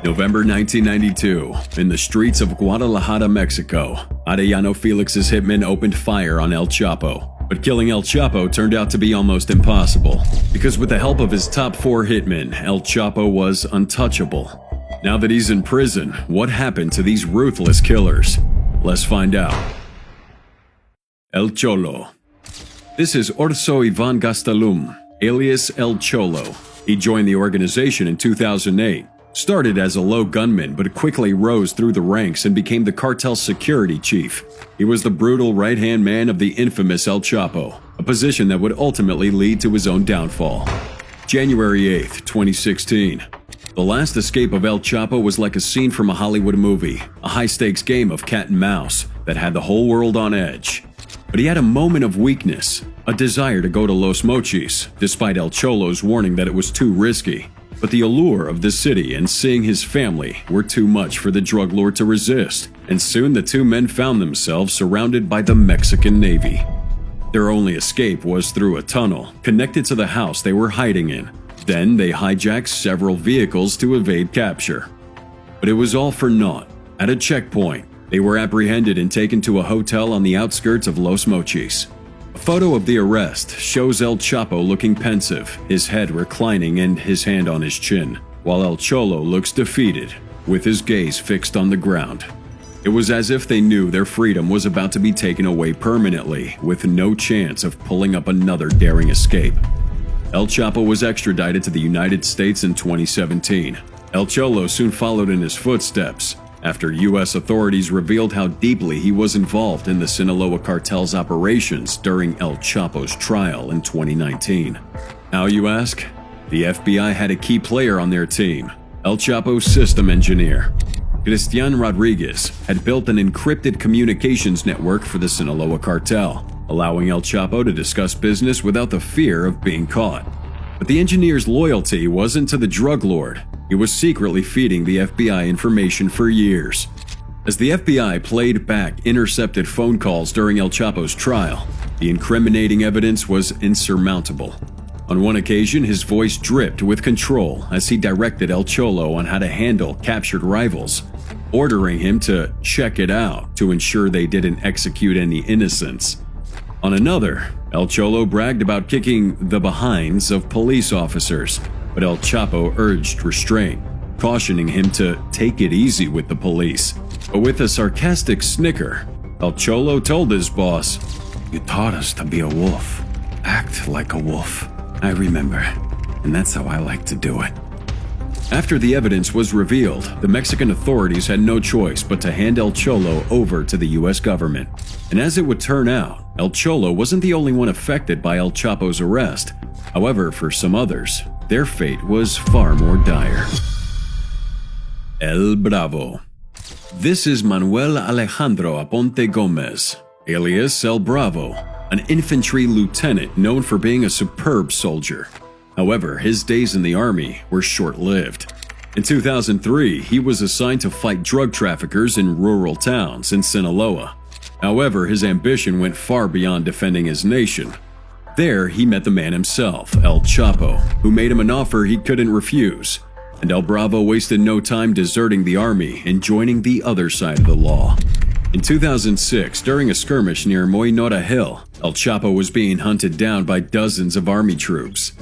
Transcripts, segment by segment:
November 1992, in the streets of Guadalajara, Mexico, Arellano Felix's hitmen opened fire on El Chapo. But killing El Chapo turned out to be almost impossible, because with the help of his top 4 hitmen, El Chapo was untouchable. Now that he's in prison, what happened to these ruthless killers? Let's find out. El Cholo. This is Orso Ivan Gastelum, alias El Cholo. He joined the organization in 2008. Started as a low gunman but quickly rose through the ranks and became the cartel's security chief. He was the brutal right-hand man of the infamous El Chapo, a position that would ultimately lead to his own downfall. January 8, 2016. The last escape of El Chapo was like a scene from a Hollywood movie, a high-stakes game of cat and mouse that had the whole world on edge. But he had a moment of weakness, a desire to go to Los Mochis, despite El Cholo's warning that it was too risky. But the allure of the city and seeing his family were too much for the drug lord to resist, and soon the two men found themselves surrounded by the Mexican Navy. Their only escape was through a tunnel connected to the house they were hiding in. Then they hijacked several vehicles to evade capture. But it was all for naught. At a checkpoint, they were apprehended and taken to a hotel on the outskirts of Los Mochis. A photo of the arrest shows El Chapo looking pensive, his head reclining and his hand on his chin, while El Cholo looks defeated, with his gaze fixed on the ground. It was as if they knew their freedom was about to be taken away permanently, with no chance of pulling up another daring escape. El Chapo was extradited to the United States in 2017. El Cholo soon followed in his footsteps, after U.S. authorities revealed how deeply he was involved in the Sinaloa Cartel's operations during El Chapo's trial in 2019. How, you ask? The FBI had a key player on their team, El Chapo's system engineer. Cristian Rodriguez had built an encrypted communications network for the Sinaloa Cartel, allowing El Chapo to discuss business without the fear of being caught. But the engineer's loyalty wasn't to the drug lord. He was secretly feeding the FBI information for years. As the FBI played back intercepted phone calls during El Chapo's trial, the incriminating evidence was insurmountable. On one occasion, his voice dripped with control as he directed El Cholo on how to handle captured rivals, ordering him to check it out to ensure they didn't execute any innocents. On another, El Cholo bragged about kicking the behinds of police officers, but El Chapo urged restraint, cautioning him to take it easy with the police. But with a sarcastic snicker, El Cholo told his boss, "You taught us to be a wolf. Act like a wolf. I remember, and that's how I like to do it." After the evidence was revealed, the Mexican authorities had no choice but to hand El Cholo over to the U.S. government. And as it would turn out, El Cholo wasn't the only one affected by El Chapo's arrest. However, for some others, their fate was far more dire. El Bravo. This is Manuel Alejandro Aponte Gomez, alias El Bravo, an infantry lieutenant known for being a superb soldier. However, his days in the army were short-lived. In 2003, he was assigned to fight drug traffickers in rural towns in Sinaloa. However, his ambition went far beyond defending his nation. There, he met the man himself, El Chapo, who made him an offer he couldn't refuse. And El Bravo wasted no time deserting the army and joining the other side of the law. In 2006, during a skirmish near Moynora Hill, El Chapo was being hunted down by dozens of army troops.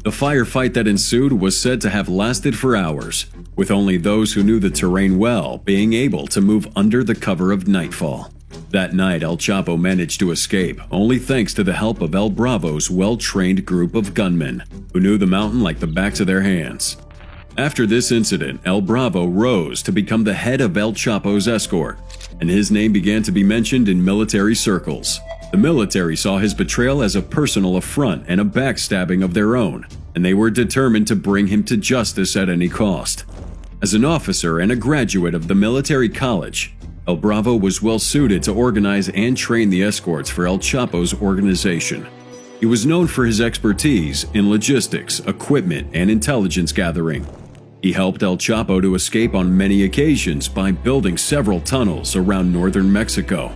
The firefight that ensued was said to have lasted for hours, with only those who knew the terrain well being able to move under the cover of nightfall. That night, El Chapo managed to escape, only thanks to the help of El Bravo's well-trained group of gunmen, who knew the mountain like the backs of their hands. After this incident, El Bravo rose to become the head of El Chapo's escort, and his name began to be mentioned in military circles. The military saw his betrayal as a personal affront and a backstabbing of their own, and they were determined to bring him to justice at any cost. As an officer and a graduate of the military college, El Bravo was well suited to organize and train the escorts for El Chapo's organization. He was known for his expertise in logistics, equipment, and intelligence gathering. He helped El Chapo to escape on many occasions by building several tunnels around northern Mexico.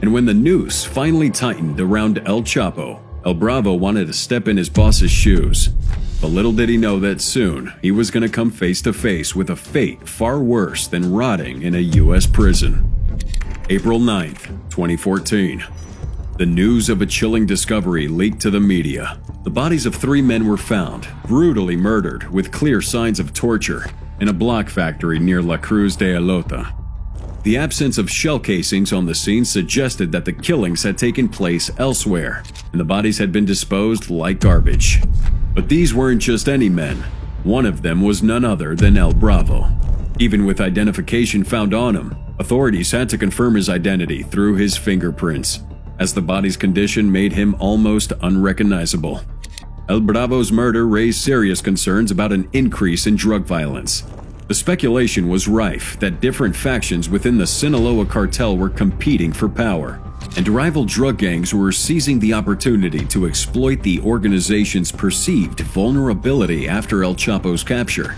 And when the noose finally tightened around El Chapo, El Bravo wanted to step in his boss's shoes. But little did he know that soon he was going to come face to face with a fate far worse than rotting in a U.S. prison. April 9th, 2014. The news of a chilling discovery leaked to the media. The bodies of 3 men were found, brutally murdered with clear signs of torture, in a block factory near La Cruz de Elota. The absence of shell casings on the scene suggested that the killings had taken place elsewhere, and the bodies had been disposed like garbage. But these weren't just any men. One of them was none other than El Bravo. Even with identification found on him, authorities had to confirm his identity through his fingerprints, as the body's condition made him almost unrecognizable. El Bravo's murder raised serious concerns about an increase in drug violence. The speculation was rife that different factions within the Sinaloa Cartel were competing for power, and rival drug gangs were seizing the opportunity to exploit the organization's perceived vulnerability after El Chapo's capture.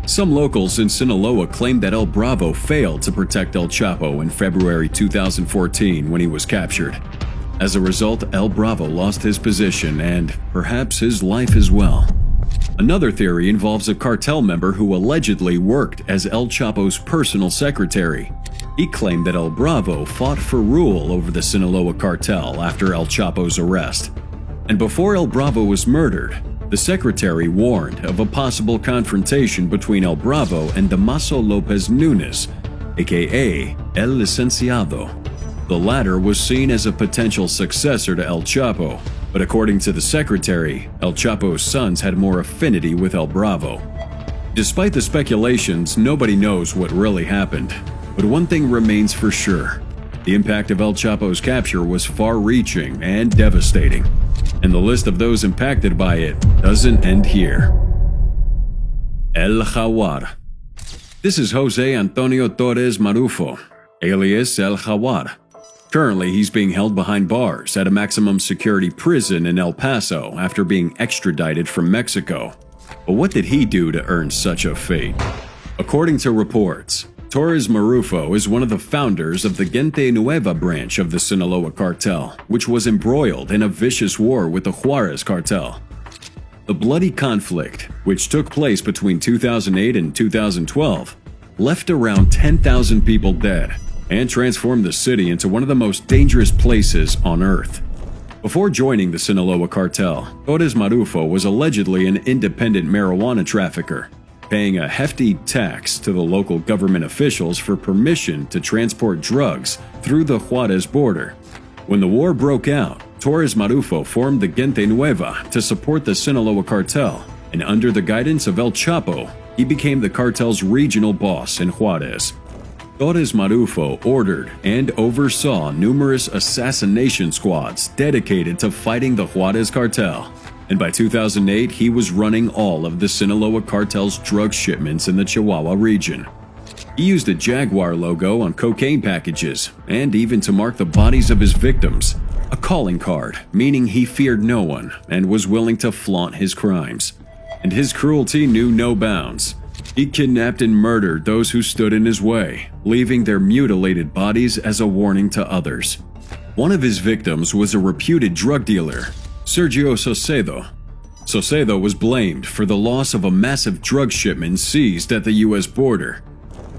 Some locals in Sinaloa claimed that El Bravo failed to protect El Chapo in February 2014 when he was captured. As a result, El Bravo lost his position and perhaps his life as well. Another theory involves a cartel member who allegedly worked as El Chapo's personal secretary. He claimed that El Bravo fought for rule over the Sinaloa Cartel after El Chapo's arrest. And before El Bravo was murdered, the secretary warned of a possible confrontation between El Bravo and Damaso Lopez Nunes, aka El Licenciado. The latter was seen as a potential successor to El Chapo, but according to the secretary, El Chapo's sons had more affinity with El Bravo. Despite the speculations, nobody knows what really happened. But one thing remains for sure. The impact of El Chapo's capture was far-reaching and devastating. And the list of those impacted by it doesn't end here. El Jaguar. This is Jose Antonio Torres Marufo, alias El Jaguar. Currently, he's being held behind bars at a maximum security prison in El Paso after being extradited from Mexico. But what did he do to earn such a fate? According to reports, Torres Marufo is one of the founders of the Gente Nueva branch of the Sinaloa Cartel, which was embroiled in a vicious war with the Juarez Cartel. The bloody conflict, which took place between 2008 and 2012, left around 10,000 people dead and transformed the city into one of the most dangerous places on earth. Before joining the Sinaloa Cartel, Torres Marufo was allegedly an independent marijuana trafficker, paying a hefty tax to the local government officials for permission to transport drugs through the Juarez border. When the war broke out, Torres Marufo formed the Gente Nueva to support the Sinaloa Cartel, and under the guidance of El Chapo, he became the cartel's regional boss in Juarez. Torres Marufo ordered and oversaw numerous assassination squads dedicated to fighting the Juarez Cartel, and by 2008 he was running all of the Sinaloa Cartel's drug shipments in the Chihuahua region. He used a Jaguar logo on cocaine packages, and even to mark the bodies of his victims, a calling card, meaning he feared no one and was willing to flaunt his crimes. And his cruelty knew no bounds. He kidnapped and murdered those who stood in his way, leaving their mutilated bodies as a warning to others. One of his victims was a reputed drug dealer, Sergio Saucedo. Saucedo was blamed for the loss of a massive drug shipment seized at the U.S. border,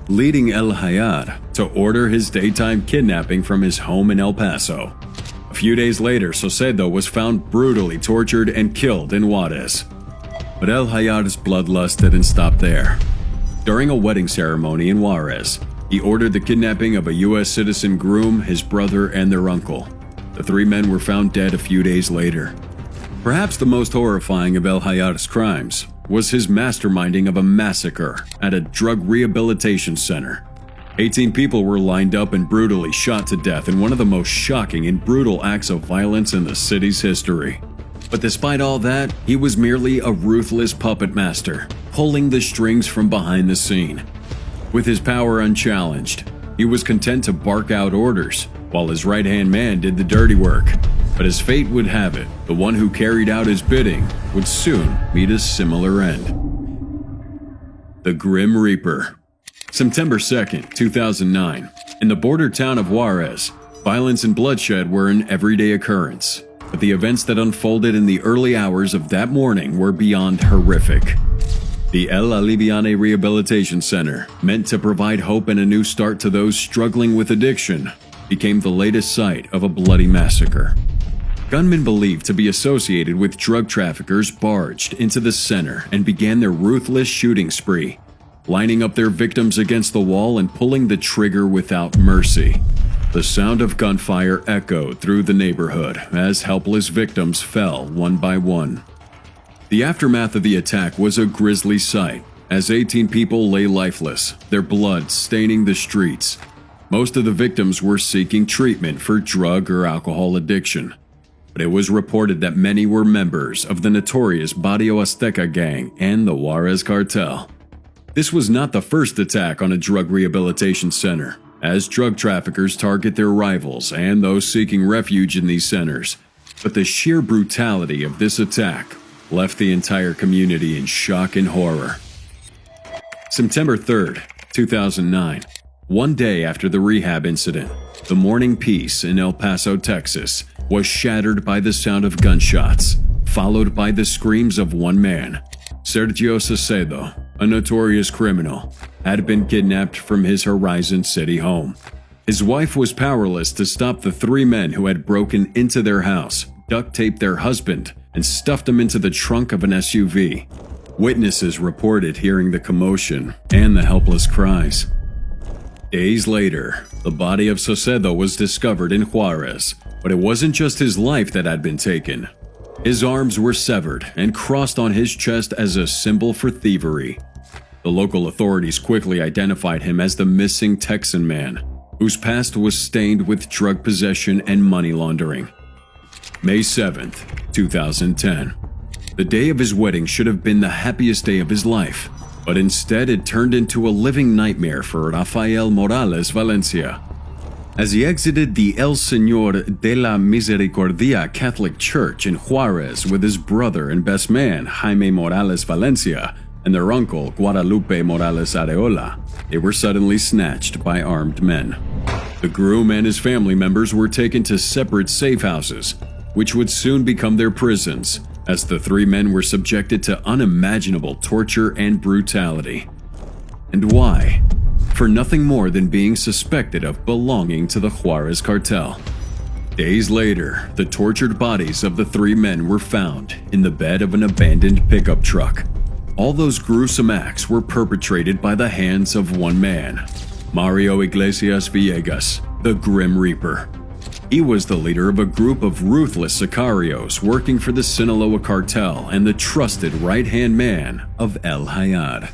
leading El Jaguar to order his daytime kidnapping from his home in El Paso. A few days later, Saucedo was found brutally tortured and killed in Juarez. But El Jaguar's bloodlust didn't stop there. During a wedding ceremony in Juarez, he ordered the kidnapping of a U.S. citizen groom, his brother, and their uncle. The 3 men were found dead a few days later. Perhaps the most horrifying of El Jaguar's crimes was his masterminding of a massacre at a drug rehabilitation center. 18 people were lined up and brutally shot to death in one of the most shocking and brutal acts of violence in the city's history. But despite all that, he was merely a ruthless puppet master, pulling the strings from behind the scene. With his power unchallenged, he was content to bark out orders, while his right-hand man did the dirty work. But as fate would have it, the one who carried out his bidding would soon meet a similar end. The Grim Reaper. September 2nd, 2009. In the border town of Juarez, violence and bloodshed were an everyday occurrence. but the events that unfolded in the early hours of that morning were beyond horrific. The El Aliviane Rehabilitation Center, meant to provide hope and a new start to those struggling with addiction, became the latest site of a bloody massacre. Gunmen believed to be associated with drug traffickers barged into the center and began their ruthless shooting spree, lining up their victims against the wall and pulling the trigger without mercy. The sound of gunfire echoed through the neighborhood as helpless victims fell one by one. The aftermath of the attack was a grisly sight, as 18 people lay lifeless, their blood staining the streets. Most of the victims were seeking treatment for drug or alcohol addiction, but it was reported that many were members of the notorious Barrio Azteca gang and the Juarez Cartel. This was not the first attack on a drug rehabilitation center, as drug traffickers target their rivals and those seeking refuge in these centers, but the sheer brutality of this attack left the entire community in shock and horror. September 3rd, 2009. One day after the rehab incident, the morning peace in El Paso, Texas, was shattered by the sound of gunshots, followed by the screams of one man. Sergio Saucedo, a notorious criminal, had been kidnapped from his Horizon City home. His wife was powerless to stop the three men who had broken into their house, duct-taped their husband, and stuffed him into the trunk of an SUV. Witnesses reported hearing the commotion and the helpless cries. Days later, the body of Saucedo was discovered in Juarez, but it wasn't just his life that had been taken. His arms were severed and crossed on his chest as a symbol for thievery. The local authorities quickly identified him as the missing Texan man, whose past was stained with drug possession and money laundering. May 7th, 2010. The day of his wedding should have been the happiest day of his life, but instead it turned into a living nightmare for Rafael Morales Valencia. As he exited the El Señor de la Misericordia Catholic Church in Juarez with his brother and best man, Jaime Morales Valencia, and their uncle, Guadalupe Morales Areola, they were suddenly snatched by armed men. The groom and his family members were taken to separate safe houses, which would soon become their prisons, as the three men were subjected to unimaginable torture and brutality. And why? For nothing more than being suspected of belonging to the Juarez Cartel. Days later, the tortured bodies of the three men were found in the bed of an abandoned pickup truck. All those gruesome acts were perpetrated by the hands of one man, Mario Iglesias Villegas, the Grim Reaper. He was the leader of a group of ruthless sicarios working for the Sinaloa Cartel and the trusted right-hand man of El Hayad.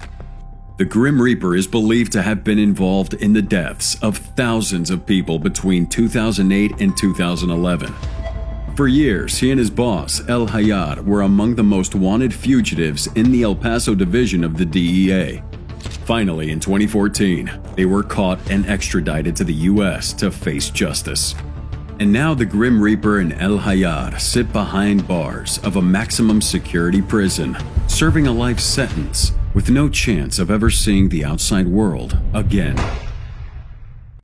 The Grim Reaper is believed to have been involved in the deaths of thousands of people between 2008 and 2011. For years, he and his boss, El Hayad, were among the most wanted fugitives in the El Paso division of the DEA. Finally, in 2014, they were caught and extradited to the U.S. to face justice. And now the Grim Reaper and El Hayad sit behind bars of a maximum security prison, serving a life sentence with no chance of ever seeing the outside world again.